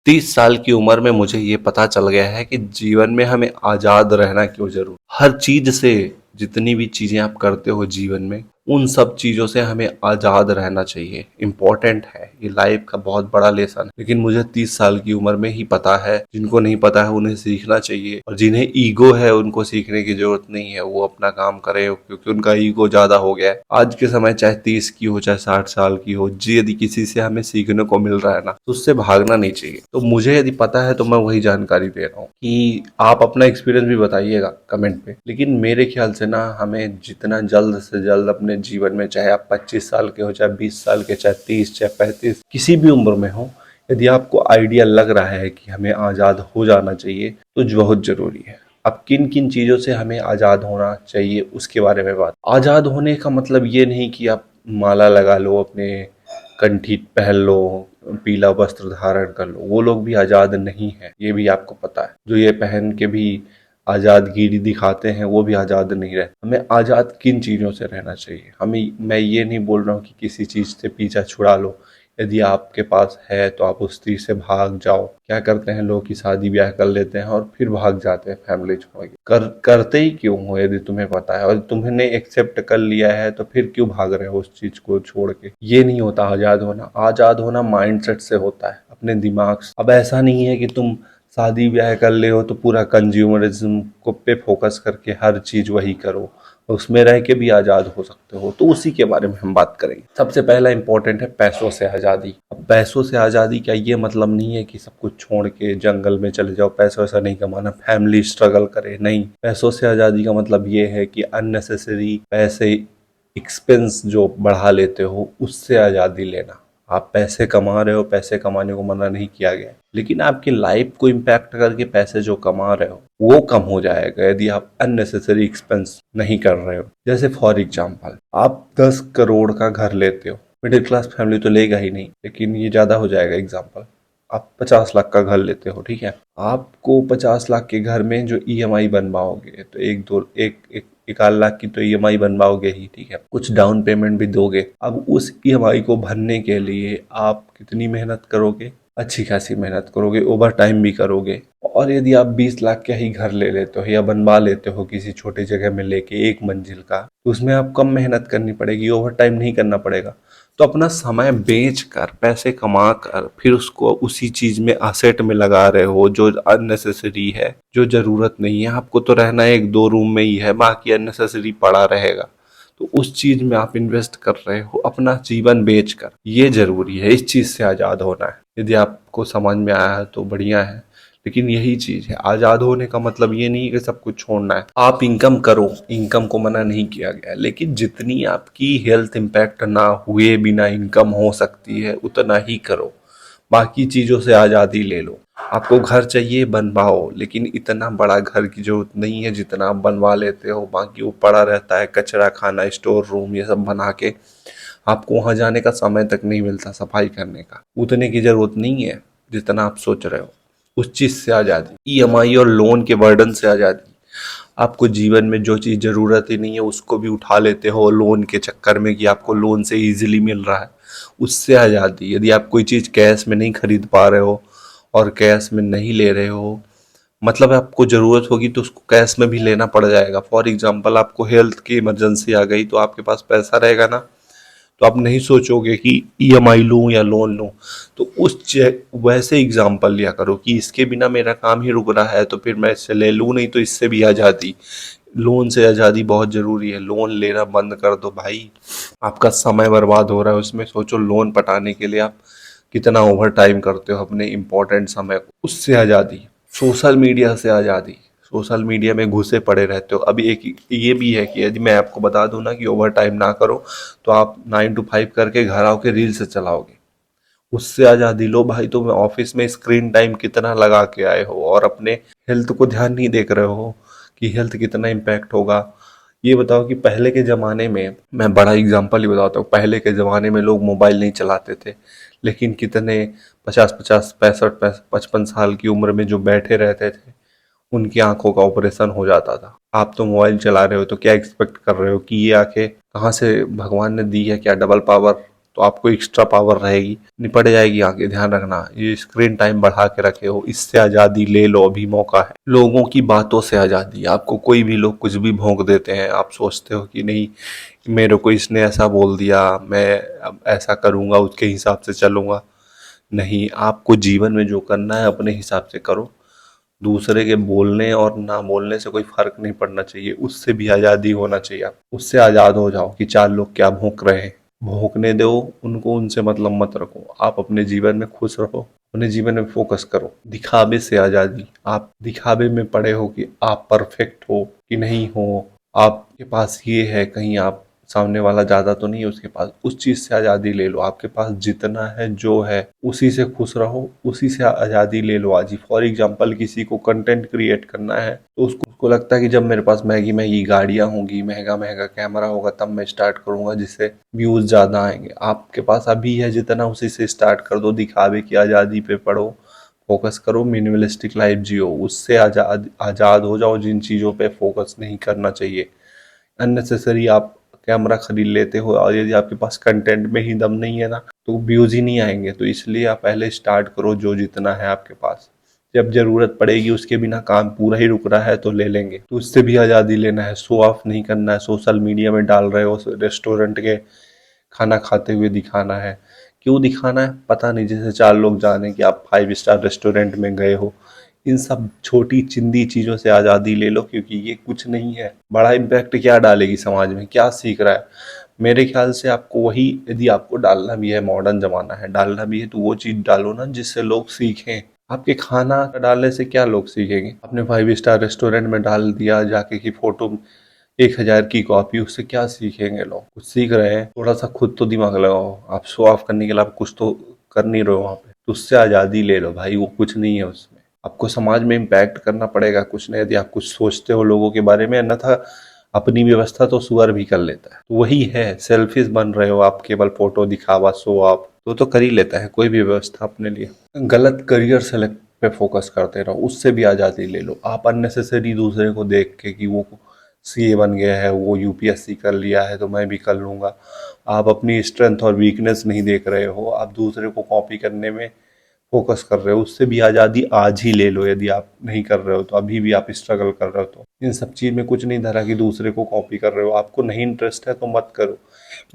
30 साल की उम्र में मुझे ये पता चल गया है कि जीवन में हमें आज़ाद रहना क्यों ज़रूरी। हर चीज़ से, जितनी भी चीज़ें आप करते हो जीवन में, उन सब चीज़ों से हमें आज़ाद रहना चाहिए। इम्पोर्टेंट है, ये लाइफ का बहुत बड़ा लेसन है। लेकिन मुझे 30 साल की उम्र में ही पता है। जिनको नहीं पता है उन्हें सीखना चाहिए, और जिन्हें ईगो है उनको सीखने की जरूरत नहीं है। वो अपना काम करे, क्योंकि उनका ईगो ज़्यादा हो गया है। आज के समय चाहे 30 की हो, चाहे 60 साल की हो, यदि किसी से हमें सीखने को मिल रहा है ना, तो उससे भागना नहीं चाहिए। तो मुझे यदि पता है तो मैं वही जानकारी दे रहा हूँ। कि आप अपना एक्सपीरियंस भी बताइएगा कमेंट पे। लेकिन मेरे ख्याल से ना, हमें जितना जल्द से जल्द अपने जीवन में, चाहे आप 25 साल के हो, चाहे 20 साल के, चाहे 30, चाहे 35, किसी भी उम्र में हो, यदि आपको आइडिया लग रहा है कि हमें आज़ाद हो जाना चाहिए, तो जो बहुत ज़रूरी है। अब किन किन चीज़ों से हमें आज़ाद होना चाहिए उसके बारे में बात। आज़ाद होने का मतलब ये नहीं कि आप माला लगा लो, अपने कंठी पहन लो, पीला वस्त्र धारण कर लो। वो लोग भी आज़ाद नहीं है, ये भी आपको पता है। जो ये पहन के भी आज़ादगिरी दिखाते हैं, वो भी आज़ाद नहीं रहते। हमें आज़ाद किन चीज़ों से रहना चाहिए। मैं ये नहीं बोल रहा हूँ कि किसी चीज़ से पीछा छुड़ा लो। यदि आपके पास है तो आप उस चीज़ से भाग जाओ। क्या करते हैं लोग कि शादी ब्याह कर लेते हैं और फिर भाग जाते हैं फैमिली छोड़ के। करते ही क्यों हो, यदि तुम्हें पता है और तुमने एक्सेप्ट कर लिया है, तो फिर क्यों भाग रहे हो उस चीज़ को छोड़ के। ये नहीं होता आज़ाद होना। आज़ाद होना माइंडसेट से होता है, अपने दिमाग से। अब ऐसा नहीं है कि तुम शादी ब्याह कर ले हो तो पूरा कंज्यूमरिज्म को पे फोकस करके हर चीज़ वही करो, उसमें रह के भी आज़ाद हो सकते हो। तो उसी के बारे में हम बात करेंगे। सबसे पहला इंपॉर्टेंट है पैसों से आज़ादी। अब पैसों से आज़ादी का ये मतलब नहीं है कि सब कुछ छोड़ के जंगल में चले जाओ, पैसा वैसा नहीं कमाना, फैमिली स्ट्रगल करे, नहीं। पैसों से आज़ादी का मतलब ये है कि अननेसेसरी पैसे, एक्सपेंस जो बढ़ा लेते हो, उससे आज़ादी लेना। आप पैसे कमा रहे हो, पैसे कमाने को मना नहीं किया गया, लेकिन आपकी लाइफ को इम्पैक्ट करके पैसे जो कमा रहे हो वो कम हो जाएगा यदि आप अननेसेसरी एक्सपेंस नहीं कर रहे हो। जैसे फॉर एग्जांपल, आप 10 करोड़ का घर लेते हो, मिडिल क्लास फैमिली तो लेगा ही नहीं, लेकिन ये ज़्यादा हो जाएगा एग्जांपल। आप 50 लाख का घर लेते हो, ठीक है। आपको 50 लाख के घर में जो ईएमआई बनवाओगे, तो एक आध लाख की तो ईएमआई बनवाओगे ही, ठीक है। कुछ डाउन पेमेंट भी दोगे। अब उस ईएमआई को भरने के लिए आप कितनी मेहनत करोगे, अच्छी खासी मेहनत करोगे, ओवर टाइम भी करोगे। और यदि आप 20 लाख का ही घर ले लेते हो या बनवा लेते हो किसी छोटी जगह में लेके, एक मंजिल का, तो उसमें आप कम मेहनत करनी पड़ेगी, ओवर टाइम नहीं करना पड़ेगा। तो अपना समय बेच कर, पैसे कमा कर, फिर उसको उसी चीज में, असेट में लगा रहे हो जो अननेसेसरी है, जो जरूरत नहीं है। आपको तो रहना एक दो रूम में ही है, बाकी अननेसेसरी पड़ा रहेगा। तो उस चीज में आप इन्वेस्ट कर रहे हो अपना जीवन बेच कर। ये जरूरी है, इस चीज से आजाद होना है। यदि आपको समझ में आया है तो बढ़िया है, लेकिन यही चीज है। आजाद होने का मतलब ये नहीं है कि सब कुछ छोड़ना है। आप इनकम करो, इनकम को मना नहीं किया गया, लेकिन जितनी आपकी हेल्थ इम्पैक्ट ना हुए बिना इनकम हो सकती है उतना ही करो। बाकी चीजों से आजादी ले लो। आपको घर चाहिए, बनवाओ, लेकिन इतना बड़ा घर की जरूरत नहीं है जितना आप बनवा लेते हो। बाकी वो पड़ा रहता है, कचरा खाना, स्टोर रूम, ये सब बना के आपको वहां जाने का समय तक नहीं मिलता सफाई करने का। उतने की जरूरत नहीं है जितना आप सोच रहे हो। उस चीज से आजादी, ईएमआई और लोन के बर्डन से आजादी। आपको जीवन में जो चीज जरूरत ही नहीं है उसको भी उठा लेते हो लोन के चक्कर में, कि आपको लोन से इजीली मिल रहा है, उससे आजादी। यदि आप कोई चीज कैश में नहीं खरीद पा रहे हो और कैश में नहीं ले रहे हो, मतलब आपको जरूरत होगी तो उसको कैश में भी लेना पड़ जाएगा। फॉर एग्जाम्पल, आपको हेल्थ की इमरजेंसी आ गई तो आपके पास पैसा रहेगा ना, तो आप नहीं सोचोगे कि ईएमआई लूं या लोन लूं। तो वैसे एग्जाम्पल लिया करो कि इसके बिना मेरा काम ही रुक रहा है, तो फिर मैं इससे ले लूं, नहीं तो इससे भी आज़ादी। लोन से आज़ादी बहुत ज़रूरी है। लोन लेना बंद कर दो भाई, आपका समय बर्बाद हो रहा है उसमें। सोचो लोन पटाने के लिए आप कितना ओवर टाइम करते हो अपने इम्पोर्टेंट समय को। उससे आज़ादी। सोशल मीडिया से आज़ादी, सोशल मीडिया में घुसे पड़े रहते हो। अभी एक ये भी है कि यदि मैं आपको बता दूं ना कि ओवर टाइम ना करो, तो आप 9 to 5 करके घर आओ के रील से चलाओगे। उससे आज़ादी लो भाई। तुम ऑफिस में स्क्रीन टाइम कितना लगा के आए हो और अपने हेल्थ को ध्यान नहीं देख रहे हो कि हेल्थ कितना इम्पैक्ट होगा। ये बताओ कि पहले के ज़माने में, मैं बड़ा एग्जांपल ही बताता हूँ, पहले के ज़माने में लोग मोबाइल नहीं चलाते थे, लेकिन कितने 50-50, 65-55 साल की उम्र में जो बैठे रहते थे, उनकी आंखों का ऑपरेशन हो जाता था। आप तो मोबाइल चला रहे हो तो क्या एक्सपेक्ट कर रहे हो कि ये आंखें कहाँ से भगवान ने दी है क्या, डबल पावर? तो आपको एक्स्ट्रा पावर रहेगी, निपट जाएगी आगे। ध्यान रखना, ये स्क्रीन टाइम बढ़ा के रखे हो, इससे आज़ादी ले लो, अभी मौका है। लोगों की बातों से आज़ादी, आपको कोई भी लोग कुछ भी भोंक देते हैं, आप सोचते हो कि नहीं मेरे को इसने ऐसा बोल दिया, मैं अब ऐसा करूँगा, उसके हिसाब से चलूँगा। नहीं, आपको जीवन में जो करना है अपने हिसाब से करो। दूसरे के बोलने और ना बोलने से कोई फर्क नहीं पड़ना चाहिए, उससे भी आज़ादी होना चाहिए। आप उससे आज़ाद हो जाओ कि चार लोग क्या भौंक रहे हैं, भौंकने दो उनको, उनसे मतलब मत रखो। आप अपने जीवन में खुश रहो, अपने जीवन में फोकस करो। दिखावे से आज़ादी, आप दिखावे में पड़े हो कि आप परफेक्ट हो कि नहीं हो, आपके पास ये है, कहीं आप सामने वाला ज़्यादा तो नहीं है उसके पास, उस चीज़ से आज़ादी ले लो। आपके पास जितना है जो है उसी से खुश रहो, उसी से आज़ादी ले लो आज ही। फॉर एग्जांपल किसी को कंटेंट क्रिएट करना है तो उसको लगता है कि जब मेरे पास महंगी महंगी गाड़ियाँ होंगी, महंगा महंगा कैमरा होगा, तब मैं स्टार्ट करूँगा जिससे व्यूज़ ज़्यादा आएंगे। आपके पास अभी है जितना, उसी से स्टार्ट कर दो। दिखावे की आज़ादी पे पढ़ो, फोकस करो, मिनिमलिस्टिक लाइफ जियो, उससे आज़ाद हो जाओ। जिन चीज़ों पे फोकस नहीं करना चाहिए, अननेसेसरी आप कैमरा खरीद लेते हो और यदि आपके पास कंटेंट में ही दम नहीं है ना, तो व्यूज ही नहीं आएंगे। तो इसलिए आप पहले स्टार्ट करो जो जितना है आपके पास। जब जरूरत पड़ेगी, उसके बिना काम पूरा ही रुक रहा है तो ले लेंगे, तो उससे भी आज़ादी लेना है। शो ऑफ नहीं करना है, सोशल मीडिया में डाल रहे हो रेस्टोरेंट के खाना खाते हुए दिखाना है। क्यों दिखाना है पता नहीं, जैसे चार लोग जाने कि आप 5 स्टार रेस्टोरेंट में गए हो। इन सब छोटी चिंदी चीज़ों से आज़ादी ले लो, क्योंकि ये कुछ नहीं है। बड़ा इम्पैक्ट क्या डालेगी समाज में, क्या सीख रहा है। मेरे ख्याल से आपको वही, यदि आपको डालना भी है, मॉडर्न ज़माना है, डालना भी है तो वो चीज़ डालो ना जिससे लोग सीखें। आपके खाना डालने से क्या लोग सीखेंगे। आपने 5 स्टार रेस्टोरेंट में डाल दिया जाके कि फ़ोटो 1,000 की कॉपी, उससे क्या सीखेंगे लोग। कुछ सीख रहे हैं, थोड़ा सा खुद तो दिमाग लगाओ। आप शो ऑफ करने के लिए आप कुछ तो कर नहीं रहे हो वहाँ पे, तो उससे आज़ादी ले लो भाई। वो कुछ नहीं है उसमें, आपको समाज में इम्पैक्ट करना पड़ेगा कुछ नहीं, यदि आप कुछ सोचते हो लोगों के बारे में। अन्यथा अपनी व्यवस्था तो सुअर भी कर लेता है। तो वही है, सेल्फिश बन रहे हो आप, केवल फोटो दिखावा, शो ऑफ तो कर ही लेता है कोई भी व्यवस्था अपने लिए। गलत करियर सेलेक्ट पे फोकस करते रहो, उससे भी आज़ादी ले लो। आप अननेसेसरी दूसरे को देख के कि वो सीए बन गया है, वो यूपीएससी कर लिया है तो मैं भी कर लूँगा, आप अपनी स्ट्रेंथ और वीकनेस नहीं देख रहे हो, आप दूसरे को कॉपी करने में फोकस कर रहे हो। उससे भी आज़ादी आज ही ले लो। यदि आप नहीं कर रहे हो तो, अभी भी आप स्ट्रगल कर रहे हो तो इन सब चीज़ में कुछ नहीं धरा कि दूसरे को कॉपी कर रहे हो। आपको नहीं इंटरेस्ट है तो मत करो।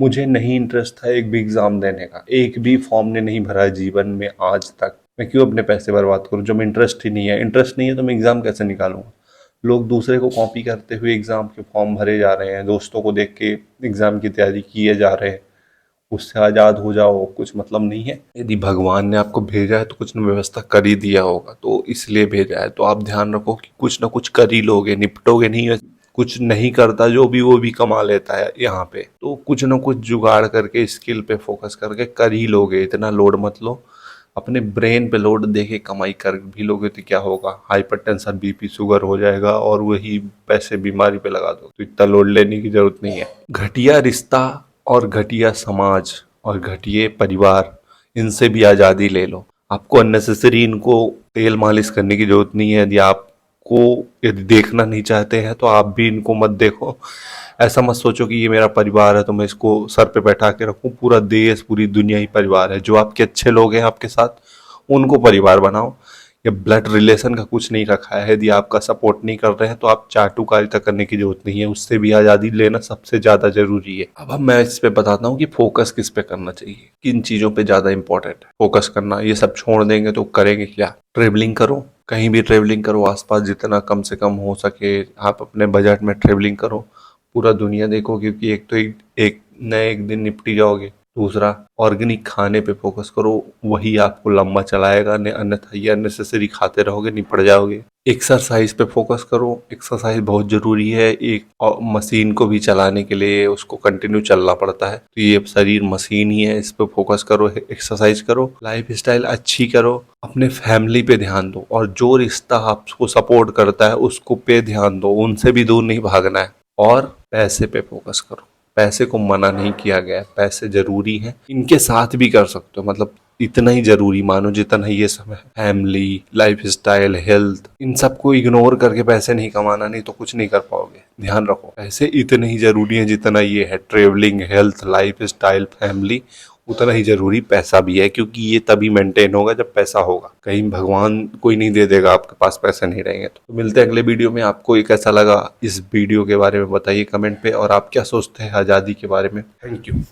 मुझे नहीं इंटरेस्ट था एक भी एग्ज़ाम देने का, एक भी फॉर्म ने नहीं भरा जीवन में आज तक। मैं क्यों अपने पैसे बर्बाद करूँ जब इंटरेस्ट ही नहीं है। इंटरेस्ट नहीं है तो मैं एग्ज़ाम कैसे निकालूंगा। लोग दूसरे को कॉपी करते हुए एग्ज़ाम के फॉर्म भरे जा रहे हैं, दोस्तों को देख के एग्ज़ाम की तैयारी किए जा रहे हैं। उससे आज़ाद हो जाओ, कुछ मतलब नहीं है। यदि भगवान ने आपको भेजा है तो कुछ न व्यवस्था कर ही दिया होगा, तो इसलिए भेजा है। तो आप ध्यान रखो कि कुछ ना कुछ कर ही लोगे, निपटोगे नहीं। कुछ नहीं करता जो भी, वो भी कमा लेता है यहाँ पे। तो कुछ ना कुछ जुगाड़ करके, स्किल पे फोकस करके कर ही लोगे। इतना लोड मत लो, अपने ब्रेन पे लोड देके कमाई कर भी लोगे तो क्या होगा, हाइपरटेंशन, बीपी, शुगर हो जाएगा और वही पैसे बीमारी पे लगा दो। तो इतना लोड लेने की जरूरत नहीं है। घटिया रिश्ता और घटिया समाज और घटिया परिवार, इनसे भी आज़ादी ले लो। आपको अननेसेसरी इनको तेल मालिश करने की जरूरत नहीं है। यदि देखना नहीं चाहते हैं तो आप भी इनको मत देखो। ऐसा मत सोचो कि ये मेरा परिवार है तो मैं इसको सर पे बैठा के रखूं। पूरा देश, पूरी दुनिया ही परिवार है। जो आपके अच्छे लोग हैं आपके साथ, उनको परिवार बनाओ। ये ब्लड रिलेशन का कुछ नहीं रखा है। यदि आपका सपोर्ट नहीं कर रहे हैं तो आप चाटुकारिता करने की जरूरत नहीं है। उससे भी आज़ादी लेना सबसे ज़्यादा जरूरी है। अब मैं इस पे बताता हूँ कि फोकस किस पे करना चाहिए, किन चीज़ों पे ज़्यादा इंपॉर्टेंट है फोकस करना। ये सब छोड़ देंगे तो करेंगे क्या। ट्रेवलिंग करो, कहीं भी ट्रेवलिंग करो, आसपास जितना कम से कम हो सके आप अपने बजट में ट्रेवलिंग करो। पूरा दुनिया देखो, क्योंकि एक तो एक न एक दिन निपटी जाओगे। दूसरा, ऑर्गेनिक खाने पे फोकस करो, वही आपको लंबा चलाएगा। अन्यथा ये अननेसेसरी खाते रहोगे, निपट जाओगे। एक्सरसाइज पे फोकस करो, एक्सरसाइज बहुत जरूरी है। एक मशीन को भी चलाने के लिए उसको कंटिन्यू चलना पड़ता है, तो ये शरीर मशीन ही है। इस पे फोकस करो, एक्सरसाइज करो, लाइफ स्टाइल अच्छी करो, अपने फैमिली पे ध्यान दो, और जो रिश्ता आपको सपोर्ट करता है उसको पे ध्यान दो, उनसे भी दूर नहीं भागना है। और पैसे पे फोकस करो। पैसे को मना नहीं किया गया है, पैसे जरूरी हैं, इनके साथ भी कर सकते हो। मतलब इतना ही जरूरी मानो जितना ये सब है। फैमिली, लाइफ स्टाइल, हेल्थ, इन सबको इग्नोर करके पैसे नहीं कमाना, नहीं तो कुछ नहीं कर पाओगे। ध्यान रखो, पैसे इतने ही जरूरी हैं जितना ये है। Travelling, health, life style, family, उतना ही जरूरी पैसा भी है, क्योंकि ये तभी मेंटेन होगा जब पैसा होगा। कहीं भगवान कोई नहीं दे देगा, आपके पास पैसे नहीं रहेंगे। तो मिलते हैं अगले वीडियो में। आपको ये कैसा लगा इस वीडियो के बारे में बताइए कमेंट पे, और आप क्या सोचते हैं आज़ादी के बारे में। Thank you.